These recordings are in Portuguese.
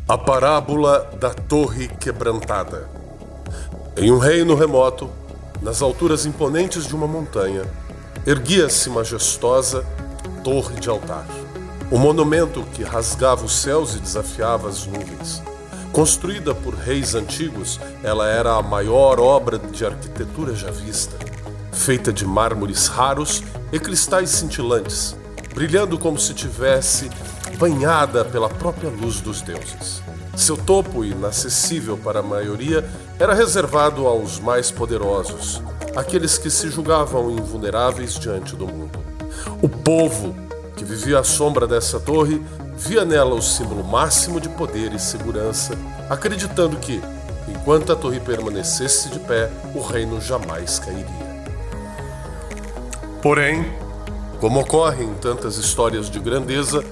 A parábola da Torre Quebrantada. Em um reino remoto, nas alturas imponentes de uma montanha, erguia-se majestosa torre de altar. O monumento que rasgava os céus e desafiava as nuvens. Construída por reis antigos, ela era a maior obra de arquitetura já vista, feita de mármores raros e cristais cintilantes, brilhando como se tivesse banhada pela própria luz dos deuses. Seu topo, inacessível para a maioria, era reservado aos mais poderosos, aqueles que se julgavam invulneráveis diante do mundo. O povo que vivia à sombra dessa torre via nela o símbolo máximo de poder e segurança, acreditando que, enquanto a torre permanecesse de pé, o reino jamais cairia. Porém, como ocorre em tantas histórias de grandeza,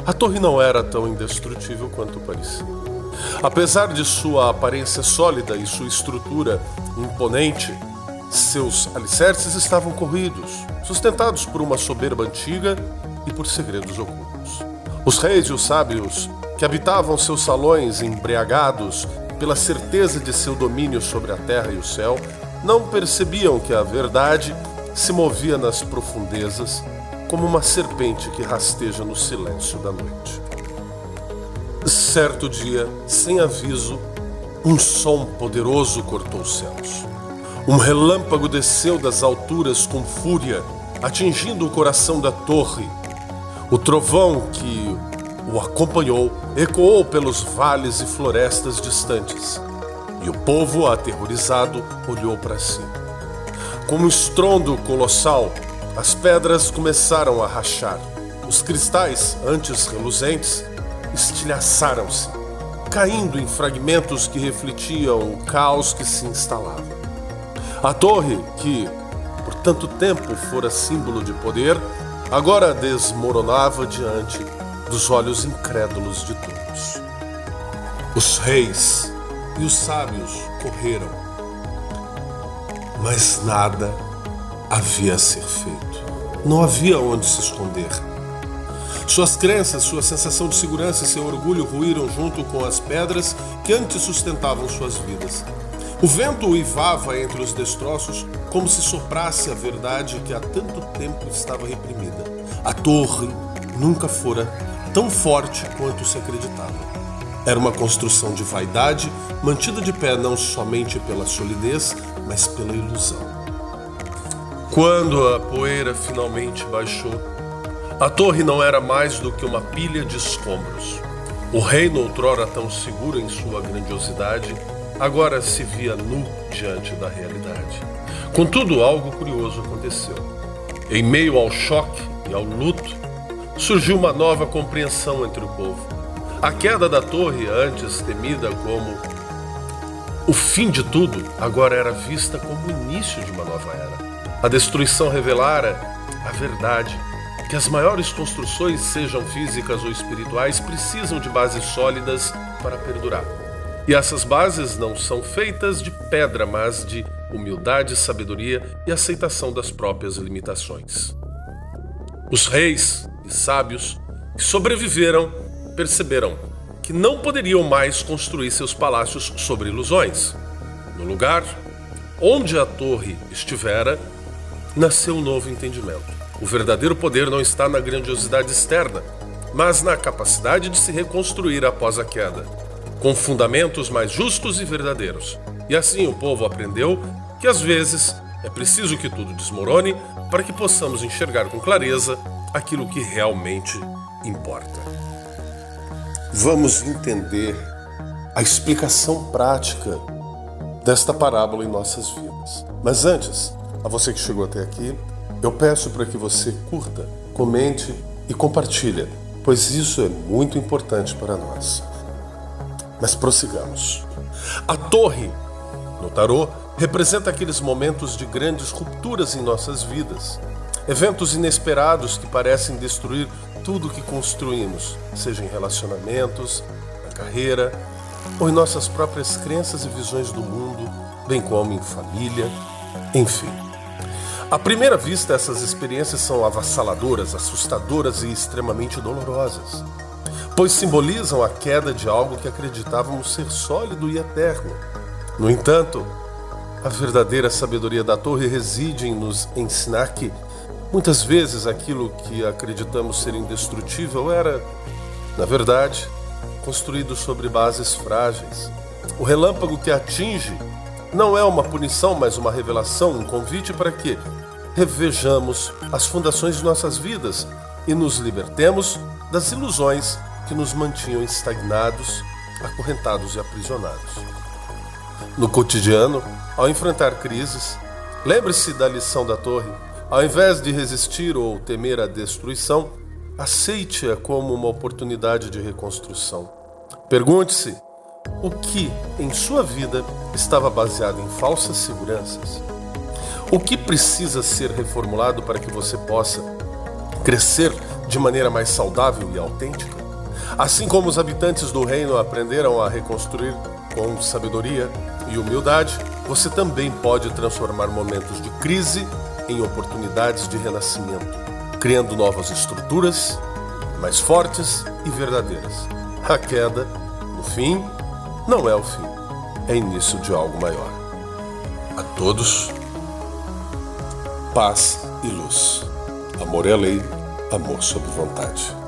a torre não era tão indestrutível quanto parecia. Apesar de sua aparência sólida e sua estrutura imponente, seus alicerces estavam corroídos, sustentados por uma soberba antiga e por segredos ocultos. Os reis e os sábios, que habitavam seus salões embriagados pela certeza de seu domínio sobre a terra e o céu, não percebiam que a verdade se movia nas profundezas como uma serpente que rasteja no silêncio da noite. Certo dia, sem aviso, um som poderoso cortou os céus. Um relâmpago desceu das alturas com fúria, atingindo o coração da torre. O trovão que o acompanhou ecoou pelos vales e florestas distantes, e o povo, aterrorizado, olhou para cima. Com um estrondo colossal, as pedras começaram a rachar. Os cristais, antes reluzentes, estilhaçaram-se, caindo em fragmentos que refletiam o caos que se instalava. A torre, que por tanto tempo fora símbolo de poder, agora desmoronava diante dos olhos incrédulos de todos. Os reis e os sábios correram, mas nada havia a ser feito. Não havia onde se esconder. Suas crenças, sua sensação de segurança e seu orgulho ruíram junto com as pedras que antes sustentavam suas vidas. O vento uivava entre os destroços como se soprasse a verdade que há tanto tempo estava reprimida. A torre nunca fora tão forte quanto se acreditava. Era uma construção de vaidade, mantida de pé não somente pela solidez, mas pela ilusão. Quando a poeira finalmente baixou, a torre não era mais do que uma pilha de escombros. O reino, outrora tão seguro em sua grandiosidade, agora se via nu diante da realidade. Contudo, algo curioso aconteceu. Em meio ao choque e ao luto, surgiu uma nova compreensão entre o povo. A queda da torre, antes temida como o fim de tudo, agora era vista como o início de uma nova era. A destruição revelara a verdade, que as maiores construções, sejam físicas ou espirituais, precisam de bases sólidas para perdurar. E essas bases não são feitas de pedra, mas de humildade, sabedoria e aceitação das próprias limitações. Os reis e sábios que sobreviveram perceberam que não poderiam mais construir seus palácios sobre ilusões. No lugar onde a torre estivera, nasceu um novo entendimento. O verdadeiro poder não está na grandiosidade externa, mas na capacidade de se reconstruir após a queda, com fundamentos mais justos e verdadeiros. E assim o povo aprendeu que às vezes é preciso que tudo desmorone para que possamos enxergar com clareza aquilo que realmente importa. Vamos entender a explicação prática desta parábola em nossas vidas. Mas antes, a você que chegou até aqui, eu peço para que você curta, comente e compartilhe, pois isso é muito importante para nós. Mas prossigamos. A torre, no tarô, representa aqueles momentos de grandes rupturas em nossas vidas. Eventos inesperados que parecem destruir tudo o que construímos, seja em relacionamentos, na carreira, ou em nossas próprias crenças e visões do mundo, bem como em família, enfim. À primeira vista, essas experiências são avassaladoras, assustadoras e extremamente dolorosas. pois simbolizam a queda de algo que acreditávamos ser sólido e eterno. No entanto, a verdadeira sabedoria da torre reside em nos ensinar que, muitas vezes, aquilo que acreditamos ser indestrutível era, na verdade, construído sobre bases frágeis. O relâmpago que atinge não é uma punição, mas uma revelação, um convite para que revejamos as fundações de nossas vidas e nos libertemos das ilusões que nos mantinham estagnados, acorrentados e aprisionados. No cotidiano, ao enfrentar crises, lembre-se da lição da torre. Ao invés de resistir ou temer a destruição, aceite-a como uma oportunidade de reconstrução. Pergunte-se o que em sua vida estava baseado em falsas seguranças. O que precisa ser reformulado para que você possa crescer de maneira mais saudável e autêntica? Assim como os habitantes do reino aprenderam a reconstruir com sabedoria e humildade, você também pode transformar momentos de crise em oportunidades de renascimento, criando novas estruturas mais fortes e verdadeiras. A queda, no fim, não é o fim, é início de algo maior. A todos, paz e luz. Amor é a lei, amor sob vontade.